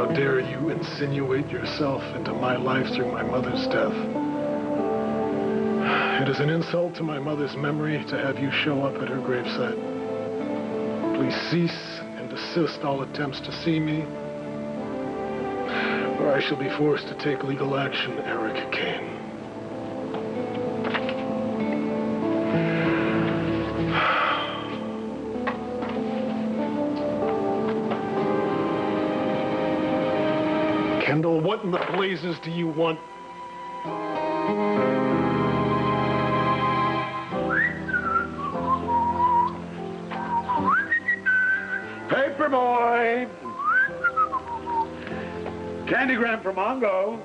How dare you insinuate yourself into my life through my mother's death? It is an insult to my mother's memory to have you show up at her gravesite. Please cease and desist all attempts to see me, or I shall be forced to take legal action, Eric Kane. Kendall, what in the blazes do you want? Paper boy! Candygram for Mongo.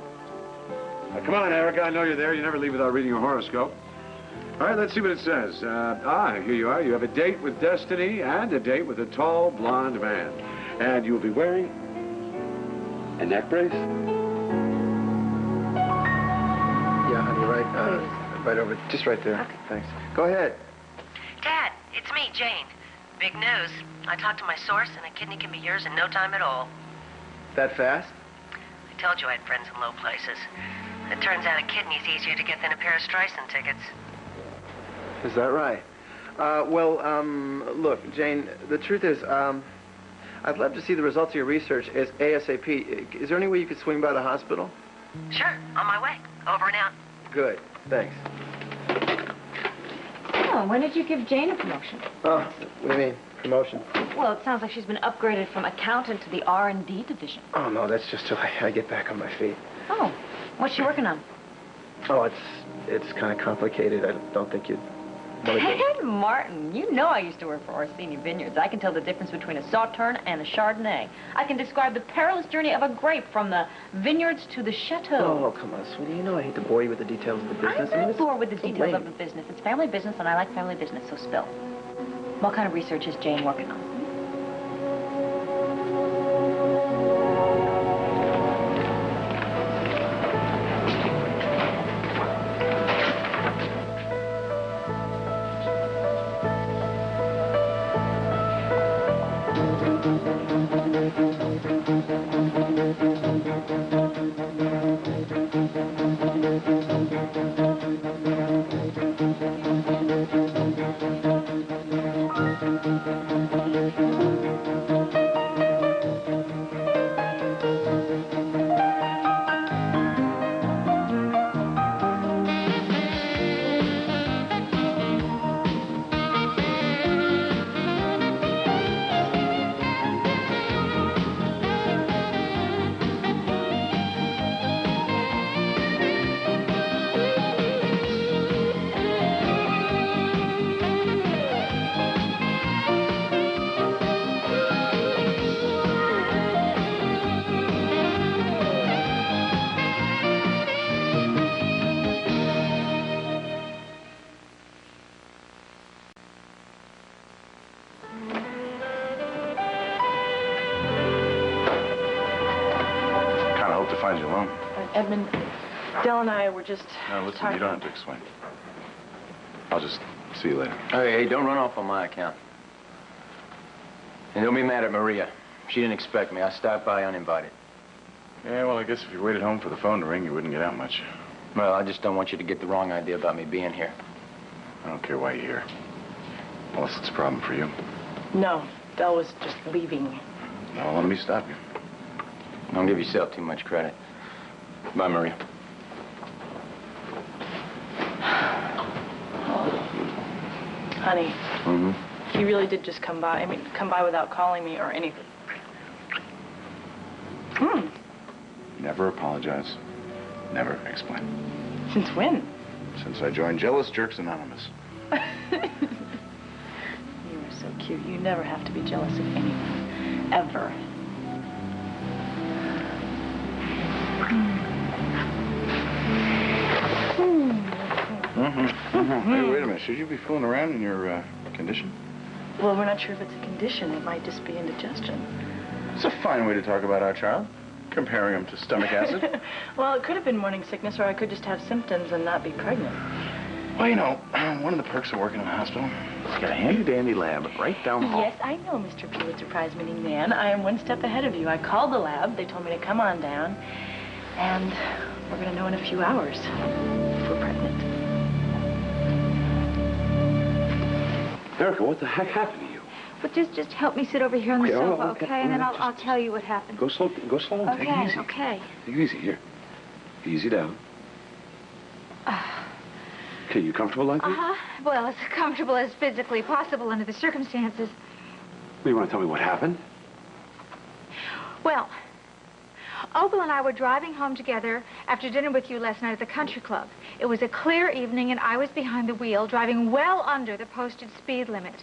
Now, come on, Erica, I know you're there. You never leave without reading your horoscope. All right, let's see what it says. Here you are. You have a date with Destiny and a date with a tall, blonde man. And you'll be wearing a neck brace? Yeah, honey, right over, just right there. Okay. Thanks. Go ahead. Dad, it's me, Jane. Big news. I talked to my source, and a kidney can be yours in no time at all. That fast? I told you I had friends in low places. It turns out a kidney's easier to get than a pair of Streisand tickets. Is that right? Look, Jane, the truth is, I'd love to see the results of your research as ASAP. Is there any way you could swing by the hospital? Sure, on my way. Over and out. Good, thanks. Oh, when did you give Jane a promotion? Oh, what do you mean, promotion? Well, it sounds like she's been upgraded from accountant to the R&D division. Oh, no, that's just till I get back on my feet. Oh, what's she working on? Oh, it's kind of complicated. I don't think you'd want to go. Ted Martin, you know I used to work for Orsini Vineyards. I can tell the difference between a Sauterne and a Chardonnay. I can describe the perilous journey of a grape from the vineyards to the chateau. Oh, come on, sweetie. You know I hate to bore you with the details of the business. I'm not bored with the so details of lame. the business. It's family business, and I like family business, so spill. What kind of research is Jane working on? Find you alone. Edmund, Del and I were just... No, listen, you don't have to explain. I'll just see you later. Hey, don't run off on my account. And don't be mad at Maria. She didn't expect me. I stopped by uninvited. Yeah, well, I guess if you waited home for the phone to ring, you wouldn't get out much. Well, I just don't want you to get the wrong idea about me being here. I don't care why you're here. Unless it's a problem for you. No, Del was just leaving. No, let me stop you. Don't give yourself too much credit. Bye, Maria. Honey, Mm-hmm. he really did just come by. I mean, come by without calling me or anything. Never apologize. Never explain. Since when? Since I joined Jealous Jerks Anonymous. You are so cute. You never have to be jealous of anyone. Ever. Hey, wait a minute. Should you be fooling around in your condition? Well, we're not sure if it's a condition. It might just be indigestion. It's a fine way to talk about our child. Comparing him to stomach acid. Well, it could have been morning sickness, or I could just have symptoms and not be pregnant. Well, you know, one of the perks of working in a hospital, it's got a handy-dandy lab right down the hall. Yes, I know, Mr. Pulitzer Prize-winning man. I am one step ahead of you. I called the lab. They told me to come on down. And we're going to know in a few hours if we're pregnant. Erica, what the heck happened to you? But just help me sit over here on the Okay, sofa, okay, okay? And then all right, I'll tell you what happened. Go slow. Okay, Take it easy. okay. Take it easy. Here. Easy down. Okay, you comfortable like this? Well, as comfortable as physically possible under the circumstances. You want to tell me what happened? Well, Opal and I were driving home together after dinner with you last night at the country club. It was a clear evening, and I was behind the wheel, driving well under the posted speed limit.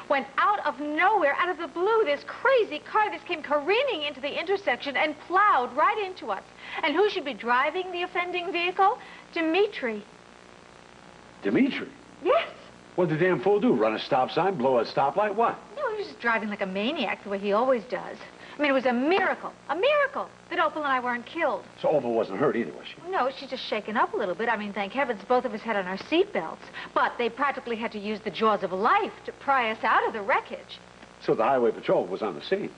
When out of nowhere, out of the blue, this crazy car just came careening into the intersection and plowed right into us. And who should be driving the offending vehicle? Dimitri. Dimitri? Yes. What did the damn fool do? Run a stop sign? Blow a stoplight? What? No, he was just driving like a maniac the way he always does. I mean, it was a miracle that Opal and I weren't killed. So Opal wasn't hurt either, was she? No, she's just shaken up a little bit. I mean, thank heavens both of us had on our seatbelts. But they practically had to use the jaws of life to pry us out of the wreckage. So the highway patrol was on the scene.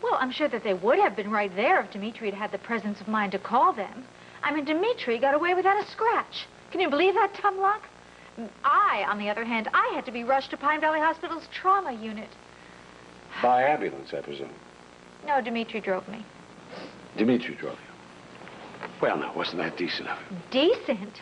Well, I'm sure that they would have been right there if Dimitri had had the presence of mind to call them. I mean, Dimitri got away without a scratch. Can you believe that, dumb luck? I, on the other hand, I had to be rushed to Pine Valley Hospital's trauma unit. By ambulance, I presume. No, Dimitri drove me. Dimitri drove you. Well, now, wasn't that decent of him? Decent?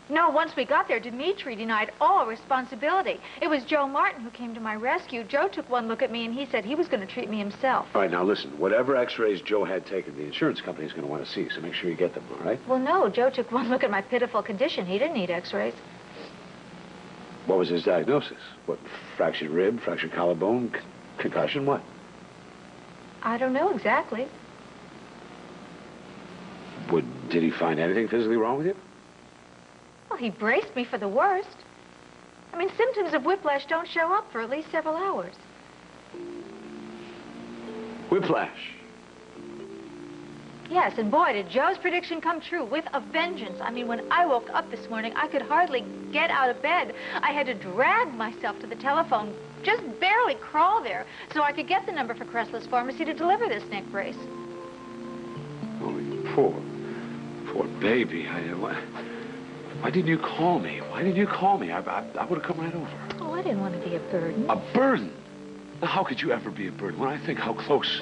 No, once we got there, Dimitri denied all responsibility. It was Joe Martin who came to my rescue. Joe took one look at me, and he said he was going to treat me himself. All right, now listen. Whatever x-rays Joe had taken, the insurance company's going to want to see, so make sure you get them, all right? Well, no, Joe took one look at my pitiful condition. He didn't need x-rays. What was his diagnosis? What, fractured rib, fractured collarbone, concussion, what? I don't know exactly. Did he find anything physically wrong with you? Well, he braced me for the worst. I mean, symptoms of whiplash don't show up for at least several hours. Whiplash? Yes, and boy, did Joe's prediction come true with a vengeance. I mean, when I woke up this morning, I could hardly get out of bed. I had to drag myself to the telephone, just barely crawl there, so I could get the number for Cressless Pharmacy to deliver this neck brace. Oh, poor baby. Why didn't you call me? Why didn't you call me? I would have come right over. Oh, I didn't want to be a burden. A burden? Now, how could you ever be a burden? When I think how close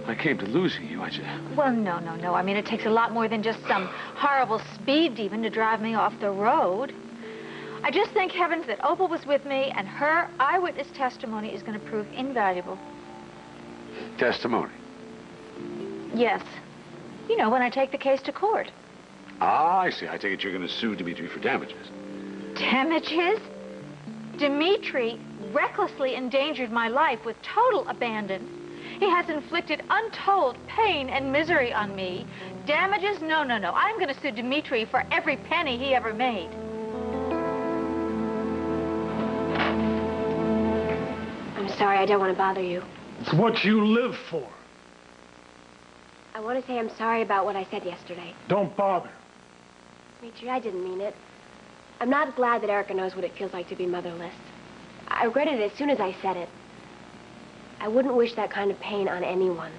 I came to losing you, I just... Well, no. I mean, it takes a lot more than just some horrible speed demon to drive me off the road. I just thank heavens that Opal was with me, and her eyewitness testimony is going to prove invaluable. Testimony? Yes. You know, when I take the case to court. Ah, I see. I take it you're going to sue Dimitri for damages. Damages? Dimitri recklessly endangered my life with total abandon. He has inflicted untold pain and misery on me. Damages? No. I'm going to sue Dimitri for every penny he ever made. I'm sorry, I don't want to bother you. It's what you live for. I want to say I'm sorry about what I said yesterday. Don't bother. Dimitri, I didn't mean it. I'm not glad that Erica knows what it feels like to be motherless. I regretted it as soon as I said it. I wouldn't wish that kind of pain on anyone.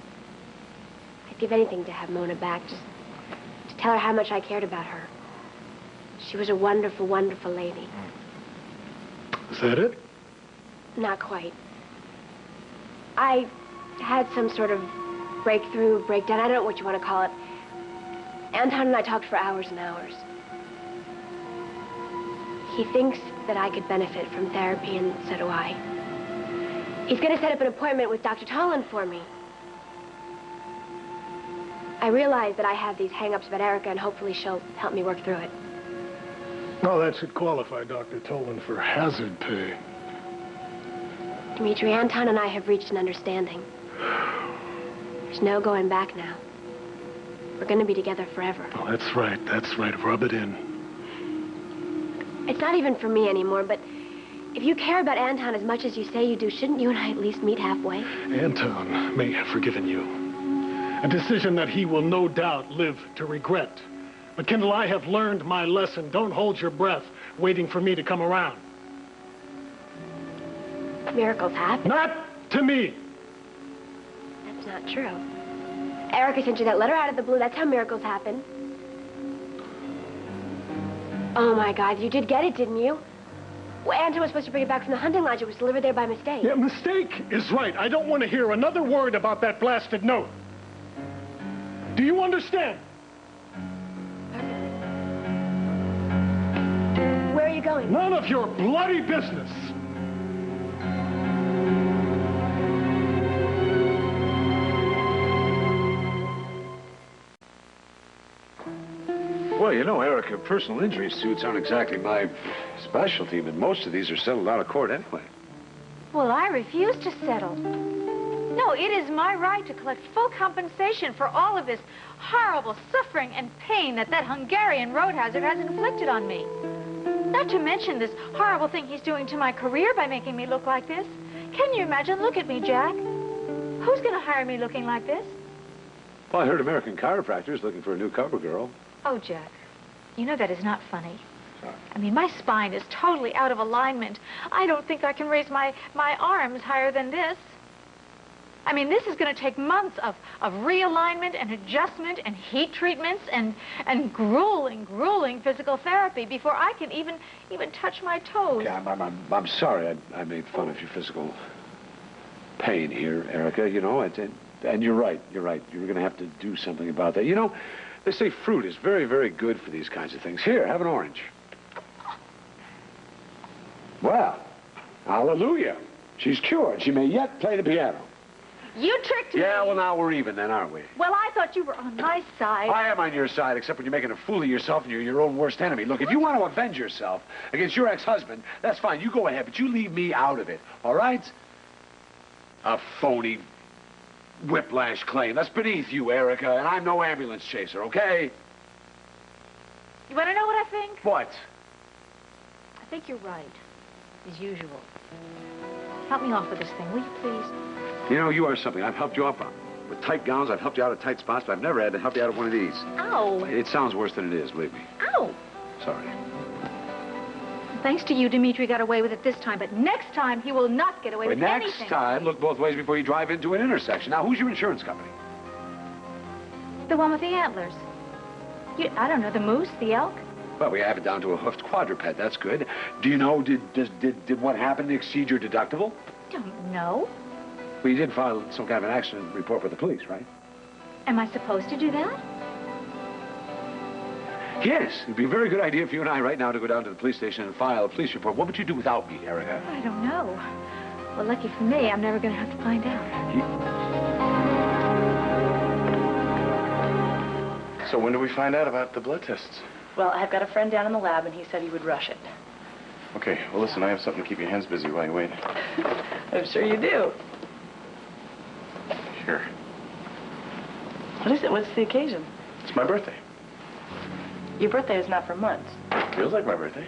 I'd give anything to have Mona back, just to tell her how much I cared about her. She was a wonderful, wonderful lady. Is that it? Not quite. I had some sort of breakdown, I don't know what you want to call it. Anton and I talked for hours and hours. He thinks that I could benefit from therapy, and so do I. He's going to set up an appointment with Dr. Tolan for me. I realize that I have these hang-ups about Erica, and hopefully she'll help me work through it. No, that should qualify Dr. Tolan for hazard pay. Dimitri, Anton and I have reached an understanding. There's no going back now. We're going to be together forever. Oh, that's right. Rub it in. It's not even for me anymore, but if you care about Anton as much as you say you do, shouldn't you and I at least meet halfway? Anton may have forgiven you. A decision that he will no doubt live to regret. But Kendall, I have learned my lesson. Don't hold your breath. waiting for me to come around. Miracles happen. Not to me. That's not true. Erica sent you that letter out of the blue. That's how miracles happen. Oh, my God. You did get it, didn't you? Well, Anton was supposed to bring it back from the hunting lodge. It was delivered there by mistake. Yeah, mistake is right. I don't want to hear another word about that blasted note. Do you understand? Where are you going? None of your bloody business. Well, you know, Erica, personal injury suits aren't exactly my specialty, but most of these are settled out of court anyway. Well, I refuse to settle. No, it is my right to collect full compensation for all of this horrible suffering and pain that Hungarian road hazard has inflicted on me. Not to mention this horrible thing he's doing to my career by making me look like this. Can you imagine? Look at me, Jack. Who's going to hire me looking like this? Well, I heard American Chiropractor's looking for a new cover girl. Oh, Jack, you know that is not funny. I mean, my spine is totally out of alignment. I don't think I can raise my arms higher than this. I mean, this is going to take months of realignment and adjustment and heat treatments and grueling physical therapy before I can even touch my toes. Okay, I'm sorry I made fun of your physical pain here, Erica, you know, and you're right. You're going to have to do something about that. You know, they say fruit is very, very good for these kinds of things. Here, have an orange. Well, hallelujah. She's cured. She may yet play the piano. You tricked me. Yeah, well, now we're even then, aren't we? Well, I thought you were on my side. I am on your side, except when you're making a fool of yourself and you're your own worst enemy. Look, if you want to avenge yourself against your ex-husband, that's fine. You go ahead, but you leave me out of it, all right? A phony whiplash claim. That's beneath you, Erica, and I'm no ambulance chaser, okay? You want to know what I think? What? I think you're right, as usual. Help me off with this thing, will you please? You know, you are something. I've helped you up with tight gowns. I've helped you out of tight spots, but I've never had to help you out of one of these. Ow. It sounds worse than it is, believe me. Ow. Sorry. Thanks to you, Dimitri got away with it this time, but next time he will not get away with anything. Next time, look both ways before you drive into an intersection. Now, who's your insurance company? The one with the antlers. I don't know, the moose, the elk? Well, we have it down to a hoofed quadruped. That's good. Do you know, did what happened exceed your deductible? Don't know. Well, you did file some kind of an accident report with the police, right? Am I supposed to do that? Yes. It'd be a very good idea for you and I right now to go down to the police station and file a police report. What would you do without me, Erica? I don't know. Well, lucky for me, I'm never going to have to find out. So when do we find out about the blood tests? Well, I've got a friend down in the lab, and he said he would rush it. Okay, well, listen, I have something to keep your hands busy while you wait. I'm sure you do. Here. What is it? What's the occasion? It's my birthday. Your birthday is not for months. Feels like my birthday.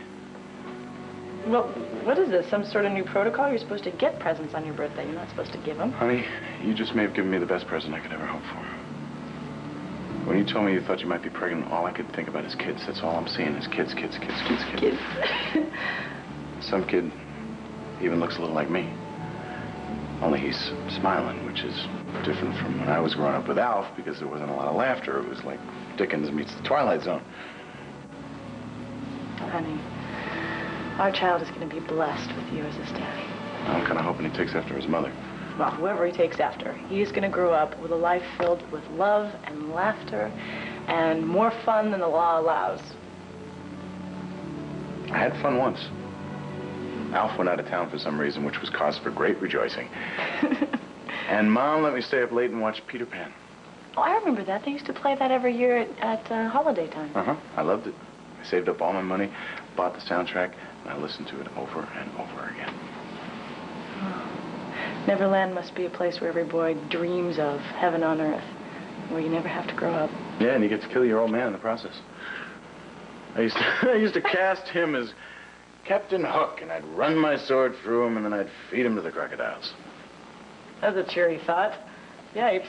Well, what is this? Some sort of new protocol? You're supposed to get presents on your birthday. You're not supposed to give them. Honey, you just may have given me the best present I could ever hope for. When you told me you thought you might be pregnant, all I could think about is kids. That's all I'm seeing is kids. Kids. Some kid even looks a little like me. Only he's smiling, which is different from when I was growing up with Alf, because there wasn't a lot of laughter. It was like Dickens meets the Twilight Zone. Honey, our child is going to be blessed with you as his daddy. I'm kind of hoping he takes after his mother. Well, whoever he takes after, he's going to grow up with a life filled with love and laughter and more fun than the law allows. I had fun once. Alf went out of town for some reason, which was cause for great rejoicing. And Mom let me stay up late and watch Peter Pan. Oh, I remember that. They used to play that every year at holiday time. Uh-huh. I loved it. I saved up all my money, bought the soundtrack, and I listened to it over and over again. Oh. Neverland must be a place where every boy dreams of heaven on earth, where you never have to grow up. Yeah, and you get to kill your old man in the process. I used to cast him as Captain Hook, and I'd run my sword through him, and then I'd feed him to the crocodiles. That's a cheery thought. Yipes.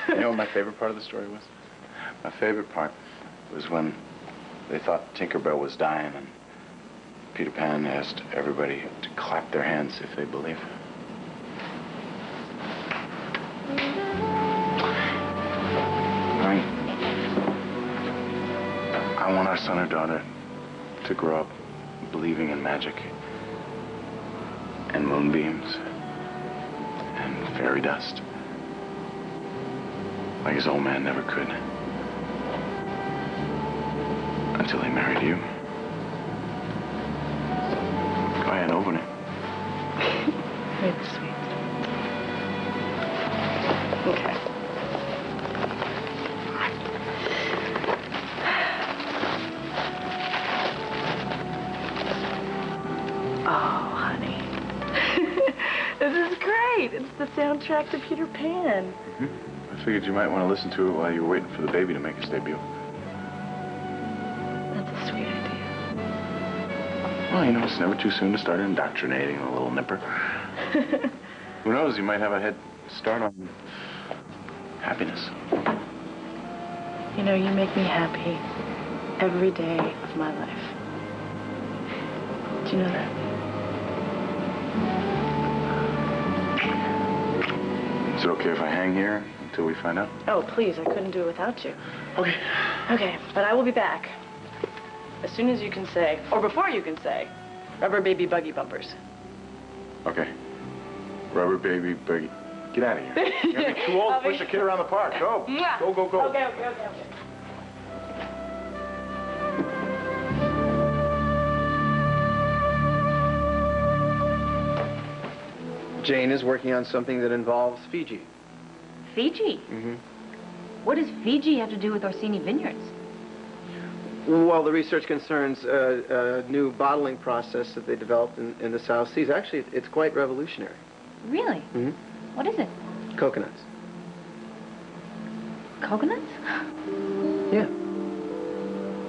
You know what my favorite part of the story was? My favorite part was when they thought Tinkerbell was dying, and Peter Pan asked everybody to clap their hands if they believe. I want our son or daughter to grow up believing in magic and moonbeams and fairy dust, like his old man never could, until he married you. Go ahead, open it. Very sweet. Okay. Oh, honey. This is great. It's the soundtrack to Peter Pan. I figured you might want to listen to it while you were waiting for the baby to make his debut. That's a sweet idea. Well, you know, it's never too soon to start indoctrinating a little nipper. Who knows, you might have a head start on happiness. You know, you make me happy every day of my life. Do you know that? Is it okay if I hang here until we find out? Oh, please, I couldn't do it without you. Okay. Okay, but I will be back. As soon as you can say, or before you can say, rubber baby buggy bumpers. Okay. Rubber baby buggy. Get out of here. You're gonna be too old to push a kid around the park. Go. Yeah. Go, go, go. Okay. Jane is working on something that involves Fiji. Fiji? Mm-hmm. What does Fiji have to do with Orsini Vineyards? Well, the research concerns a new bottling process that they developed in the South Seas. Actually, it's quite revolutionary. Really? Mm-hmm. What is it? Coconuts. Coconuts? Yeah.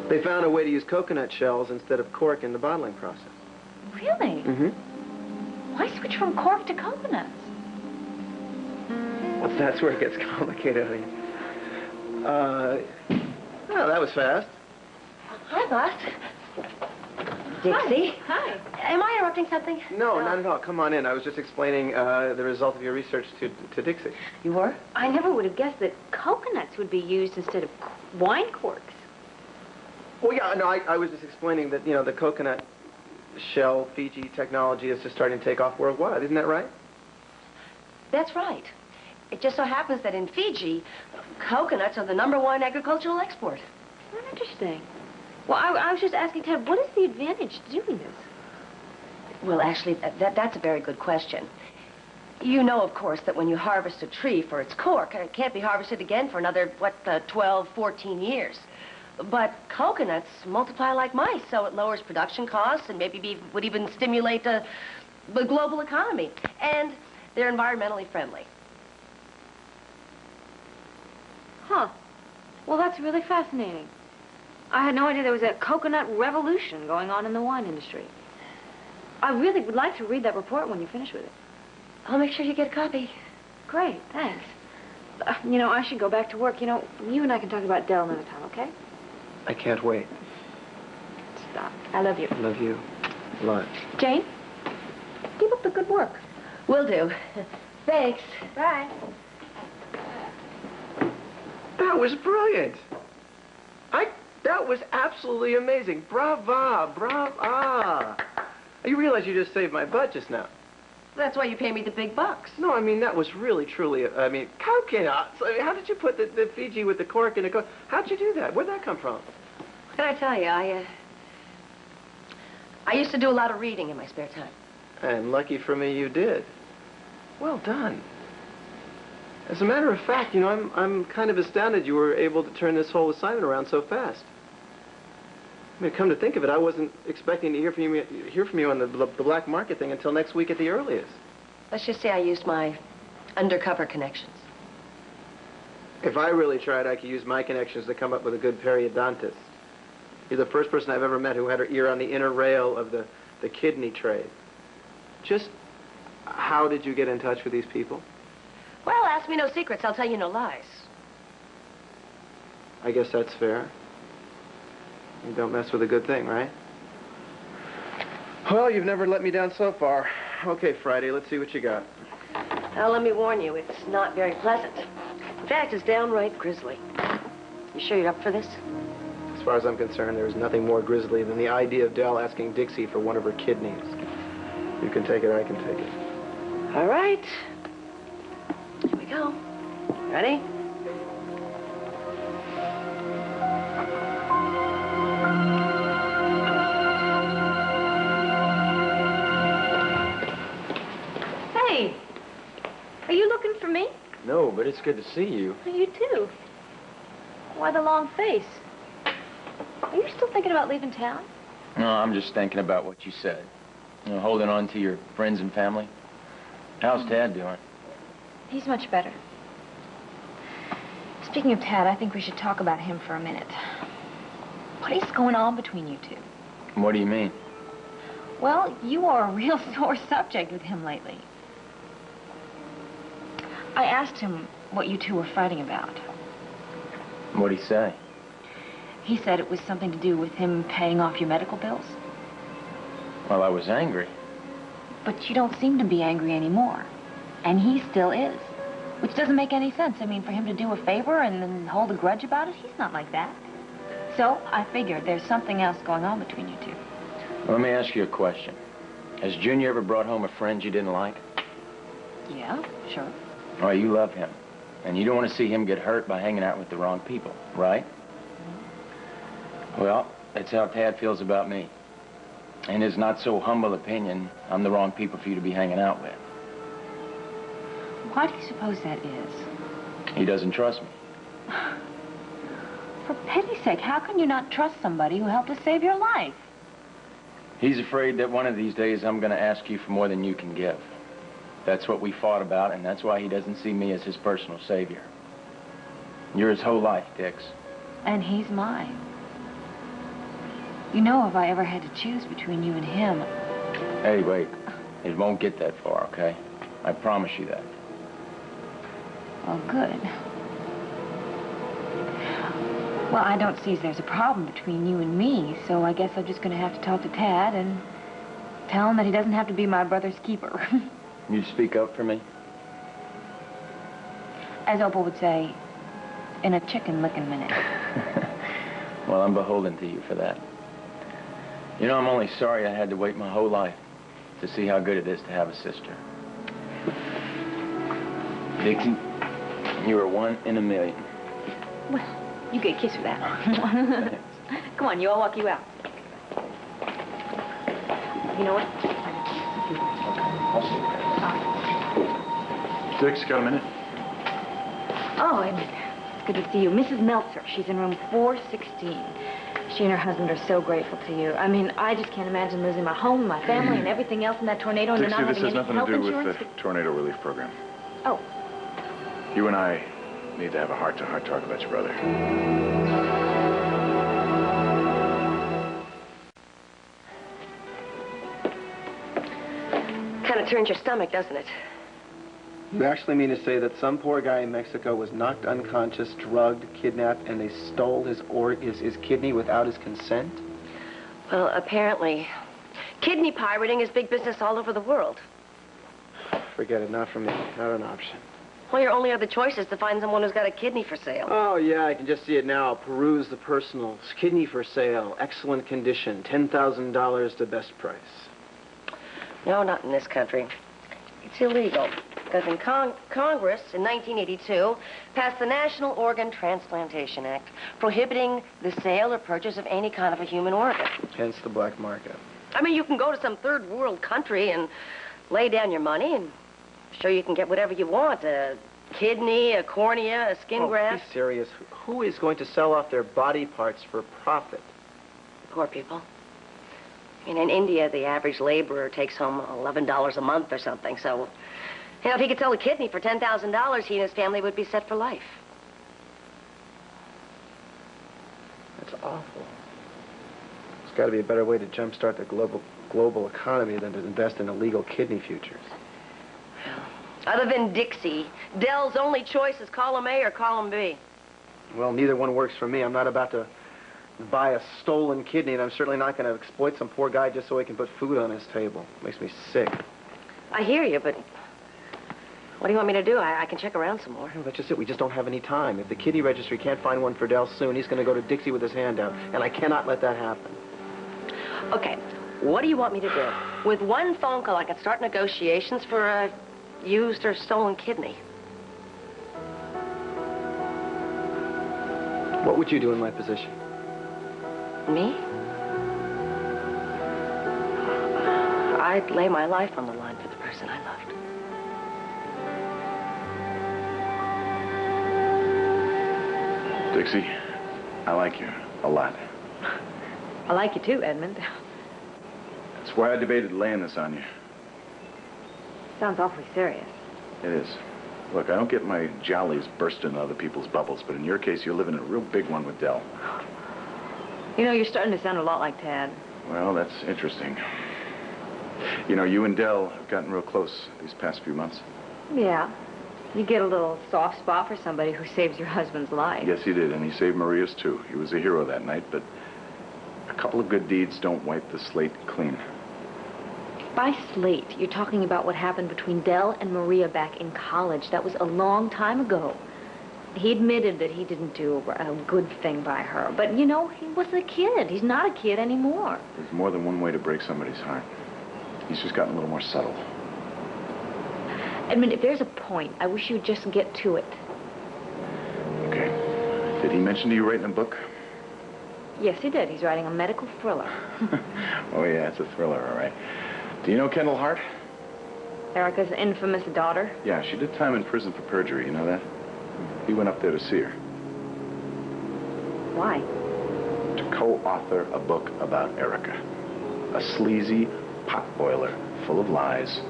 They found a way to use coconut shells instead of cork in the bottling process. Really? Mm-hmm. Why switch from cork to coconuts? Well, that's where it gets complicated. Oh, that was fast. Hi, boss. Dixie. Hi. Am I interrupting something? No, not at all. Come on in. I was just explaining the result of your research to Dixie. You were? I never would have guessed that coconuts would be used instead of wine corks. Well, yeah, no, I was just explaining that, you know, the coconut shell Fiji technology is just starting to take off worldwide. Isn't that right? That's right. It just so happens that in Fiji, coconuts are the #1 agricultural export. How interesting. Well, I was just asking Ted, what is the advantage to doing this? Well, actually, that's a very good question. You know, of course, that when you harvest a tree for its cork, it can't be harvested again for another, 12, 14 years. But coconuts multiply like mice, so it lowers production costs and maybe would even stimulate the global economy. And they're environmentally friendly. Huh. Well, that's really fascinating. I had no idea there was a coconut revolution going on in the wine industry. I really would like to read that report when you finish with it. I'll make sure you get a copy. Great, thanks. You know, I should go back to work. You know, you and I can talk about Dell another time, okay? I can't wait. Stop. I love you. I love you a lot. Jane, keep up the good work. Will do. Thanks. Bye. That was brilliant. That was absolutely amazing. Brava, brava. You realize you just saved my butt just now. That's why you pay me the big bucks. No, I mean, that was really, truly, I mean, coconuts. I mean, how did you put the Fiji with the cork in the cork? How'd you do that? Where'd that come from? What can I tell you? I used to do a lot of reading in my spare time. And lucky for me, you did. Well done. As a matter of fact, you know, I'm kind of astounded you were able to turn this whole assignment around so fast. I mean, come to think of it, I wasn't expecting to hear from you on the black market thing until next week at the earliest. Let's just say I used my undercover connections. If I really tried, I could use my connections to come up with a good periodontist. You're the first person I've ever met who had her ear on the inner rail of the kidney trade. Just how did you get in touch with these people? Well, ask me no secrets. I'll tell you no lies. I guess that's fair. You don't mess with a good thing, right? Well, you've never let me down so far. Okay, Friday, let's see what you got. Now, let me warn you, it's not very pleasant. In fact, it's downright grisly. You sure you're up for this? As far as I'm concerned, there is nothing more grisly than the idea of Dell asking Dixie for one of her kidneys. You can take it, I can take it. All right. Here we go. Ready? Hey, are you looking for me? No, but it's good to see you. You too. Why the long face? Are you still thinking about leaving town? No, I'm just thinking about what you said. You know, holding on to your friends and family. How's Tad doing? He's much better. Speaking of Tad, I think we should talk about him for a minute. What is going on between you two? What do you mean? Well, you are a real sore subject with him lately. I asked him what you two were fighting about. What'd he say? He said it was something to do with him paying off your medical bills. Well, I was angry. But you don't seem to be angry anymore. And he still is. Which doesn't make any sense. I mean, for him to do a favor and then hold a grudge about it, he's not like that. So I figured there's something else going on between you two. Well, let me ask you a question. Has Junior ever brought home a friend you didn't like? Yeah, sure. Oh, you love him. And you don't want to see him get hurt by hanging out with the wrong people, right? Well, that's how Tad feels about me. In his not-so-humble opinion, I'm the wrong people for you to be hanging out with. Why do you suppose that is? He doesn't trust me. For pity's sake, how can you not trust somebody who helped to save your life? He's afraid that one of these days I'm going to ask you for more than you can give. That's what we fought about, and that's why he doesn't see me as his personal savior. You're his whole life, Dix. And he's mine. You know, if I ever had to choose between you and him... Hey, wait. It won't get that far, okay? I promise you that. Well, good. Well, I don't see as there's a problem between you and me, so I guess I'm just going to have to talk to Tad and tell him that he doesn't have to be my brother's keeper. You'd speak up for me? As Opal would say, in a chicken-licking minute. Well, I'm beholden to you for that. You know, I'm only sorry I had to wait my whole life to see how good it is to have a sister. Dixie, you are one in a million. Well, you get a kiss for that. Come on, I'll walk you out. You know what? I'll see you. Dix, got a minute? Oh, it's good to see you. Mrs. Meltzer, she's in room 416. She and her husband are so grateful to you. I mean, I just can't imagine losing my home, my family, and everything else in that tornado, and Dixie, not this having has any nothing to health do insurance. with the tornado relief program. Oh. You and I need to have a heart-to-heart talk about your brother. Kind of turns your stomach, doesn't it? You actually mean to say that some poor guy in Mexico was knocked unconscious, drugged, kidnapped, and they stole his kidney without his consent? Well, apparently. Kidney pirating is big business all over the world. Forget it, not for me. Not an option. Well, your only other choice is to find someone who's got a kidney for sale. Oh, yeah, I can just see it now. Peruse the personals. Kidney for sale. Excellent condition. $10,000 to best price. No, not in this country. It's illegal. Because in Congress, in 1982, passed the National Organ Transplantation Act, prohibiting the sale or purchase of any kind of a human organ. Hence the black market. I mean, you can go to some third world country and lay down your money and sure you can get whatever you want. A kidney, a cornea, a skin graft. Be serious. Who is going to sell off their body parts for profit? Poor people. I mean, in India, the average laborer takes home $11 a month or something, so... You know, if he could sell a kidney for $10,000, he and his family would be set for life. That's awful. There's got to be a better way to jumpstart the global economy than to invest in illegal kidney futures. Other than Dixie, Dell's only choice is column A or column B. Well, neither one works for me. I'm not about to buy a stolen kidney, and I'm certainly not going to exploit some poor guy just so he can put food on his table. Makes me sick. I hear you, but what do you want me to do? I can check around some more. No, that's just it. We just don't have any time. If the kidney registry can't find one for Del soon, he's going to go to Dixie with his hand out, and I cannot let that happen. Okay, what do you want me to do? With one phone call, I can start negotiations for a used or stolen kidney. What would you do in my position? Me? I'd lay my life on the line for the person I loved. Dixie, I like you a lot. I like you too, Edmund. That's why I debated laying this on you. Sounds awfully serious. It is. Look, I don't get my jollies bursting in other people's bubbles, but in your case, you're living in a real big one with Del. You know, you're starting to sound a lot like Tad. Well, that's interesting. You know, you and Del have gotten real close these past few months. Yeah. You get a little soft spot for somebody who saves your husband's life. Yes, he did, and he saved Maria's, too. He was a hero that night, but a couple of good deeds don't wipe the slate clean. By slate, you're talking about what happened between Del and Maria back in college. That was a long time ago. He admitted that he didn't do a good thing by her. But, you know, he was a kid. He's not a kid anymore. There's more than one way to break somebody's heart. He's just gotten a little more subtle. Edmund, if there's a point, I wish you'd just get to it. Okay. Did he mention to you writing a book? Yes, he did. He's writing a medical thriller. Oh, yeah, it's a thriller, all right. Do you know Kendall Hart? Erica's infamous daughter? Yeah, she did time in prison for perjury. You know that? He went up there to see her. Why? To co-author a book about Erica. A sleazy potboiler full of lies,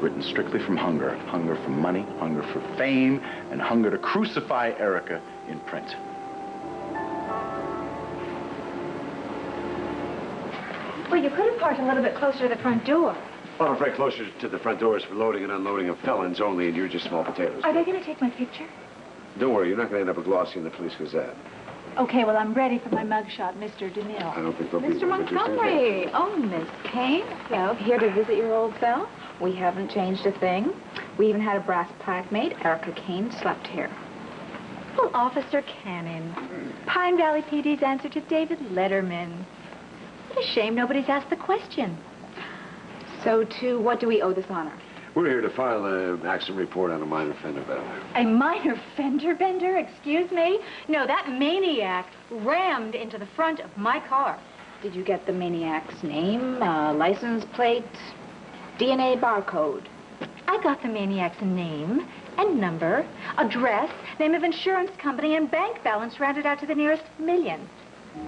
written strictly from hunger. Hunger for money, hunger for fame, and hunger to crucify Erica in print. Well, you could have parked a little bit closer to the front door. Well, I'm afraid closer to the front doors for loading and unloading of felons only, and you're just small potatoes. Are they going to take my picture? Don't worry, you're not going to end up a glossy in the Police Gazette. Okay, well, I'm ready for my mugshot, Mr. DeMille. I don't think they'll be... Mr. Montgomery! Oh, Miss Kane. Well, here to visit your old pal. We haven't changed a thing. We even had a brass plaque made. Erica Kane slept here. Well, Officer Cannon. Pine Valley PD's answer to David Letterman. What a shame nobody's asked the question. So, to what do we owe this honor? We're here to file an accident report on a minor fender bender. A minor fender bender? Excuse me? No, that maniac rammed into the front of my car. Did you get the maniac's name, license plate, DNA barcode? I got the maniac's name and number, address, name of insurance company, and bank balance rounded out to the nearest million.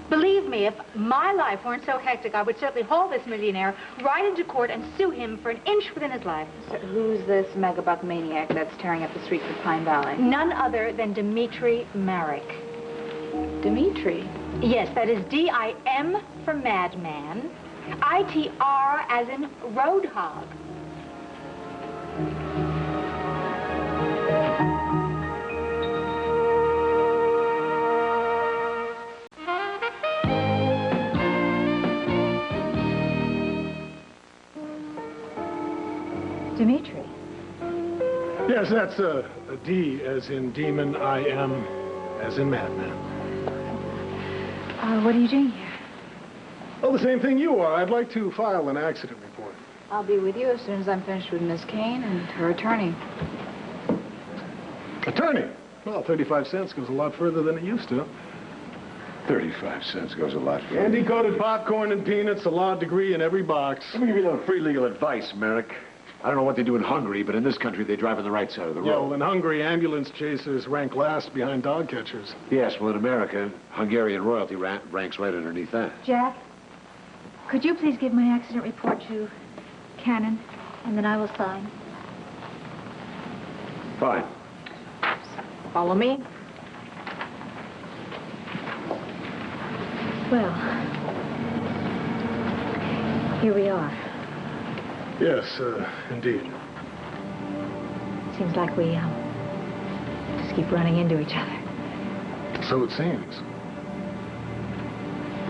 Believe me, if my life weren't so hectic, I would certainly haul this millionaire right into court and sue him for an inch within his life. So who's this megabuck maniac that's tearing up the streets of Pine Valley? None other than Dmitri Marek. Dmitri? Yes, that is D-I-M for madman, I-T-R as in road hog. Dmitri. Yes, that's a D as in demon, I-M as in madman. What are you doing here? Well, the same thing you are. I'd like to file an accident report. I'll be with you as soon as I'm finished with Miss Kane and her attorney. Attorney? Well, 35 cents goes a lot further than it used to. 35 cents goes a lot further. Candy-coated popcorn and peanuts, a law degree in every box. Let me give you a little free legal advice, Merrick. I don't know what they do in Hungary, but in this country, they drive on the right side of the road. Yeah, well, in Hungary, ambulance chasers rank last behind dog catchers. Yes, well, in America, Hungarian royalty ranks right underneath that. Jack, could you please give my accident report to Cannon, and then I will sign? Fine. Follow me. Well, here we are. Yes, indeed. Seems like we just keep running into each other. So it seems.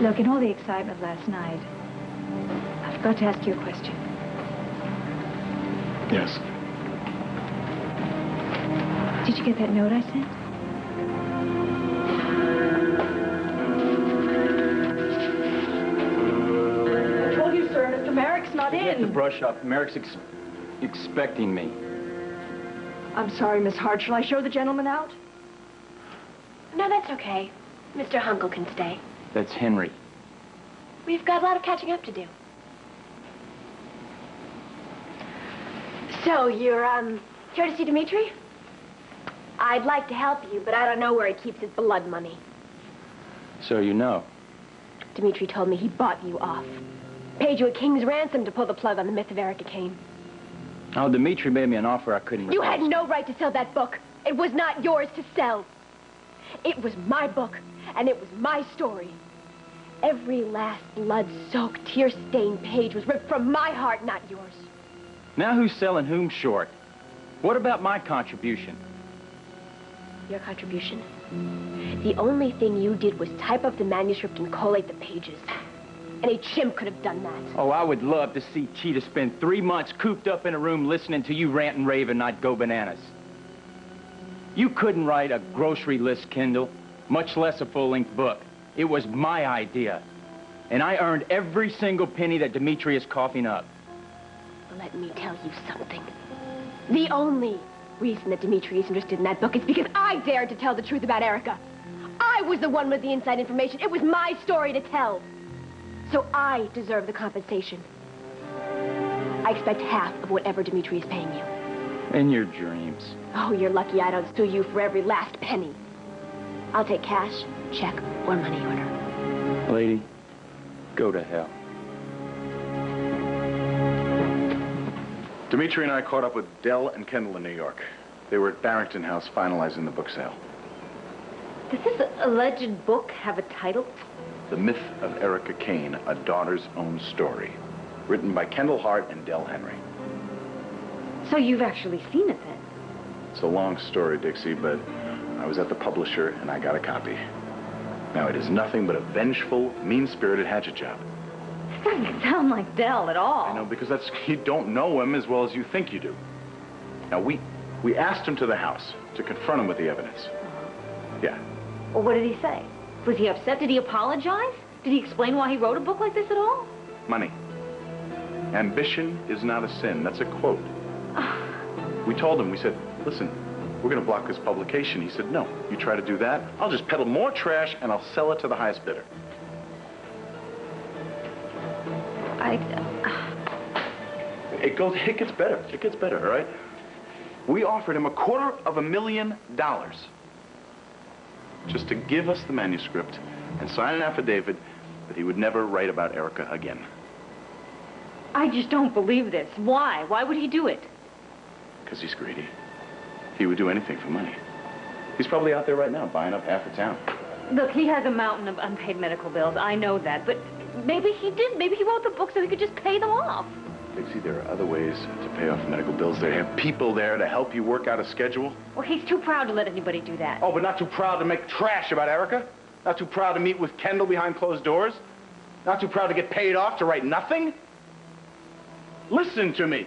Look, in all the excitement last night, I forgot to ask you a question. Yes. Did you get that note I sent? I told you, sir, Mr. Merrick's not in. Get the brush up. Merrick's expecting me. I'm sorry, Miss Hart. Shall I show the gentleman out? No, that's okay. Mr. Hunkle can stay. That's Henry. We've got a lot of catching up to do. So, you're, here to see Dimitri? I'd like to help you, but I don't know where he keeps his blood money. So you know. Dimitri told me he bought you off. Paid you a king's ransom to pull the plug on the myth of Erica Kane. Oh, Dimitri made me an offer I couldn't refuse. You had no right to sell that book. It was not yours to sell. It was my book, and it was my story. Every last blood-soaked, tear-stained page was ripped from my heart, not yours. Now who's selling whom short? What about my contribution? Your contribution? The only thing you did was type up the manuscript and collate the pages. Any chimp could have done that. Oh, I would love to see Cheetah spend 3 months cooped up in a room listening to you rant and rave and not go bananas. You couldn't write a grocery list Kindle, much less a full-length book. It was my idea. And I earned every single penny that Dimitri is coughing up. Let me tell you something. The only reason that Dimitri is interested in that book is because I dared to tell the truth about Erica. I was the one with the inside information. It was my story to tell. So I deserve the compensation. I expect half of whatever Dimitri is paying you. In your dreams. Oh, you're lucky I don't sue you for every last penny. I'll take cash, check, or money order. Lady, go to hell. Dimitri and I caught up with Dell and Kendall in New York. They were at Barrington House finalizing the book sale. Does this alleged book have a title? The Myth of Erica Kane, A Daughter's Own Story. Written by Kendall Hart and Dell Henry. So you've actually seen it then? It's a long story, Dixie, but I was at the publisher and I got a copy. Now, it is nothing but a vengeful, mean-spirited hatchet job. It doesn't sound like Dell at all. I know, because you don't know him as well as you think you do. Now, we asked him to the house to confront him with the evidence. Yeah. Well, what did he say? Was he upset? Did he apologize? Did he explain why he wrote a book like this at all? Money. Ambition is not a sin. That's a quote. We told him, we said, listen, we're going to block this publication. He said, no, you try to do that, I'll just peddle more trash and I'll sell it to the highest bidder. It gets better. It gets better, all right? We offered him $250,000 just to give us the manuscript and sign an affidavit that he would never write about Erica again. I just don't believe this. Why? Why would he do it? Because he's greedy. He would do anything for money. He's probably out there right now buying up half the town. Look, he has a mountain of unpaid medical bills. I know that. But maybe he did. Maybe he wrote the book so he could just pay them off. Dixie, there are other ways to pay off medical bills. They have people there to help you work out a schedule. Well, he's too proud to let anybody do that. Oh, but not too proud to make trash about Erica? Not too proud to meet with Kendall behind closed doors? Not too proud to get paid off to write nothing? Listen to me.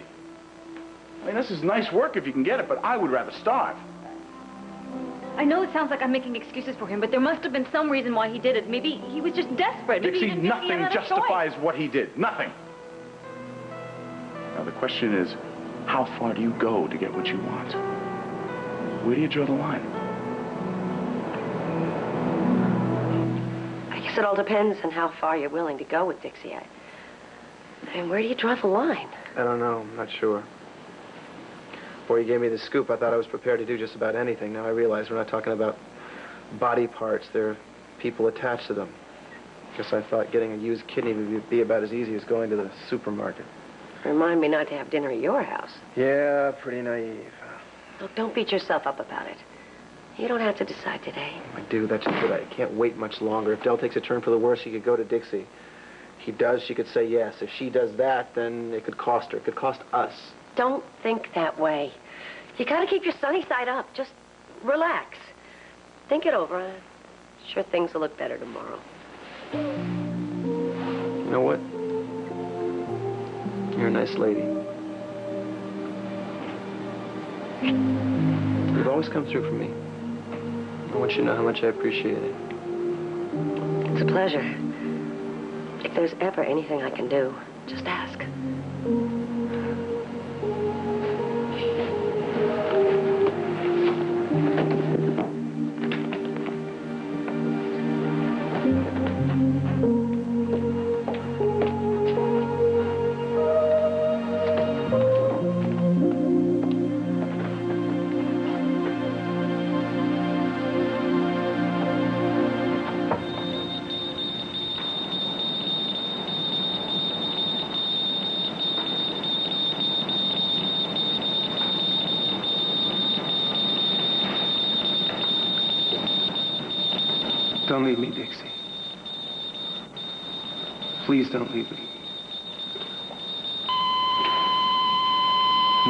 I mean, this is nice work if you can get it, but I would rather starve. I know it sounds like I'm making excuses for him, but there must have been some reason why he did it. Maybe he was just desperate. Maybe Dixie, nothing justifies what he did. Nothing. Now, the question is, how far do you go to get what you want? Where do you draw the line? I guess it all depends on how far you're willing to go with Dixie. I mean, where do you draw the line? I don't know. I'm not sure. Before you gave me the scoop, I thought I was prepared to do just about anything. Now I realize we're not talking about body parts. There are people attached to them. Guess I thought getting a used kidney would be about as easy as going to the supermarket. Remind me not to have dinner at your house. Yeah, pretty naive. Look, don't beat yourself up about it. You don't have to decide today. I do. That's just it. I can't wait much longer. If Dell takes a turn for the worse, she could go to Dixie. He does, she could say yes. If she does that, then it could cost her. It could cost us. Don't think that way. You gotta keep your sunny side up. Just relax. Think it over. I'm sure things will look better tomorrow. You know what? You're a nice lady. You've always come through for me. I want you to know how much I appreciate it. It's a pleasure. If there's ever anything I can do, just ask. Don't leave me, Dixie. Please don't leave me.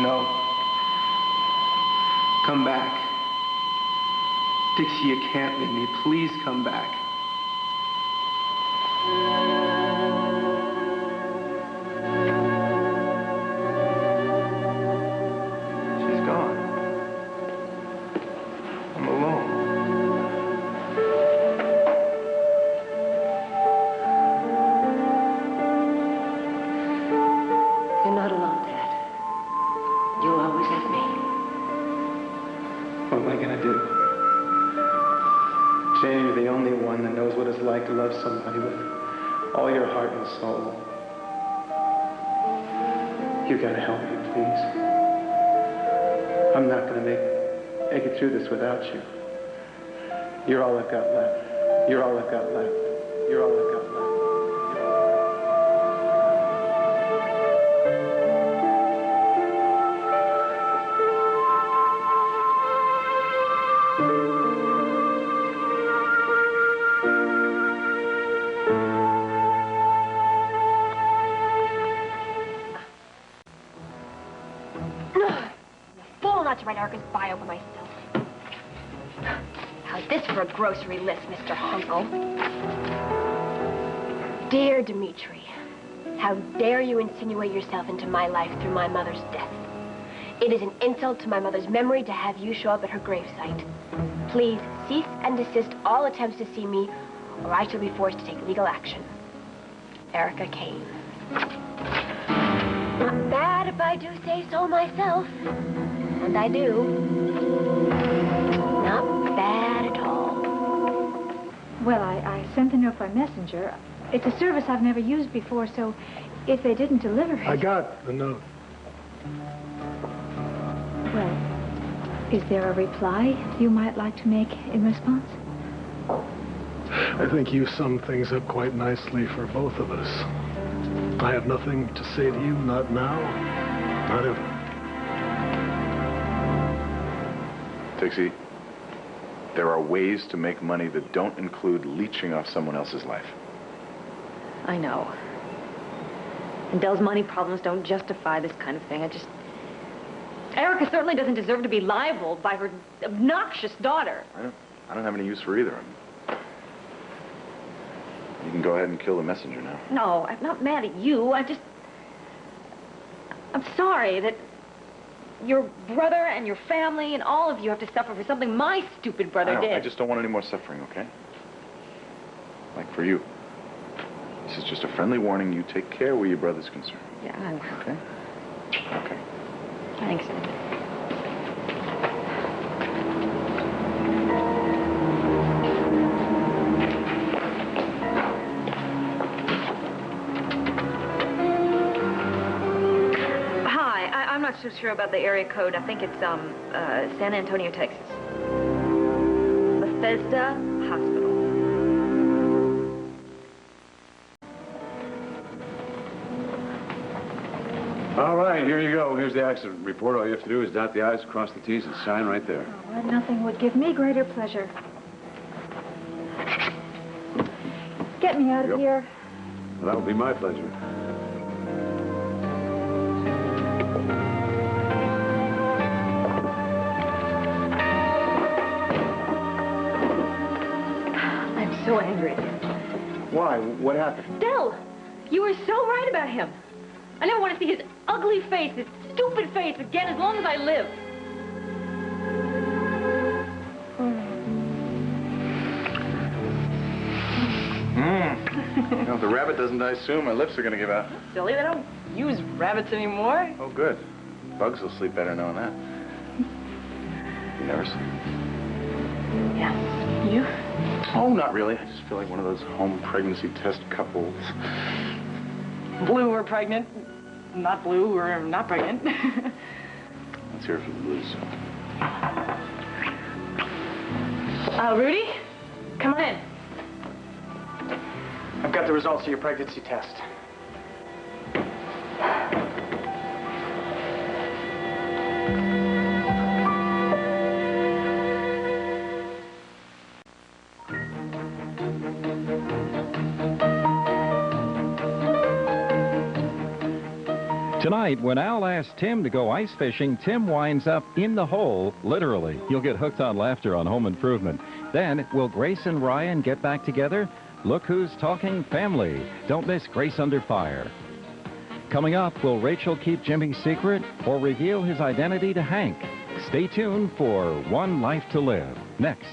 No. Come back. Dixie, you can't leave me. Please come back. She's gone. I'm alone. You're not alone, Dad. You'll always have me. What am I gonna do? Jane, you're the only one that knows what it's like to love somebody with all your heart and soul. You gotta help me, please. I'm not gonna make it through this without you. You're all I've got left. You're all I've got left. You're all I've got left. To write Erica's bio for myself. How's this for a grocery list, Mr. Hunkel? Dear Dimitri, how dare you insinuate yourself into my life through my mother's death? It is an insult to my mother's memory to have you show up at her gravesite. Please cease and desist all attempts to see me, or I shall be forced to take legal action. Erica Kane. Not bad if I do say so myself. And I do. Not bad at all. Well, I sent the note by messenger. It's a service I've never used before, so if they didn't deliver it... I got the note. Well, is there a reply you might like to make in response? I think you summed things up quite nicely for both of us. I have nothing to say to you, not now, not ever. Dixie, there are ways to make money that don't include leeching off someone else's life. I know. And Dell's money problems don't justify this kind of thing. Erica certainly doesn't deserve to be libeled by her obnoxious daughter. I don't have any use for either of them. You can go ahead and kill the messenger now. No, I'm not mad at you. I'm sorry that your brother and your family and all of you have to suffer for something my stupid brother did. I just don't want any more suffering, okay? Like for you. This is just a friendly warning. You take care where your brother's concerned. Yeah, I will. Okay? Okay. Thanks. I'm not so sure about the area code. I think it's San Antonio, Texas. Bethesda Hospital. All right, here you go. Here's the accident report. All you have to do is dot the I's, cross the T's, and sign right there. Oh, well, nothing would give me greater pleasure. Get me out of here. Well, that would be my pleasure. I'm so angry. Why? What happened? Del, you were so right about him. I never want to see his ugly face, his stupid face again as long as I live. You know, if the rabbit doesn't die soon, my lips are going to give out. Silly, they don't use rabbits anymore. Oh, good. Bugs will sleep better knowing that. You never sleep. Yeah. You? Oh, not really. I just feel like one of those home pregnancy test couples. Blue or pregnant. Not blue or not pregnant. Let's hear it for the blues. Rudy? Come on in. I've got the results of your pregnancy test. Tonight, when Al asks Tim to go ice fishing, Tim winds up in the hole, literally. You'll get hooked on laughter on Home Improvement. Then, will Grace and Ryan get back together? Look Who's Talking Family. Don't miss Grace Under Fire. Coming up, will Rachel keep Jimmy's secret or reveal his identity to Hank? Stay tuned for One Life to Live. Next.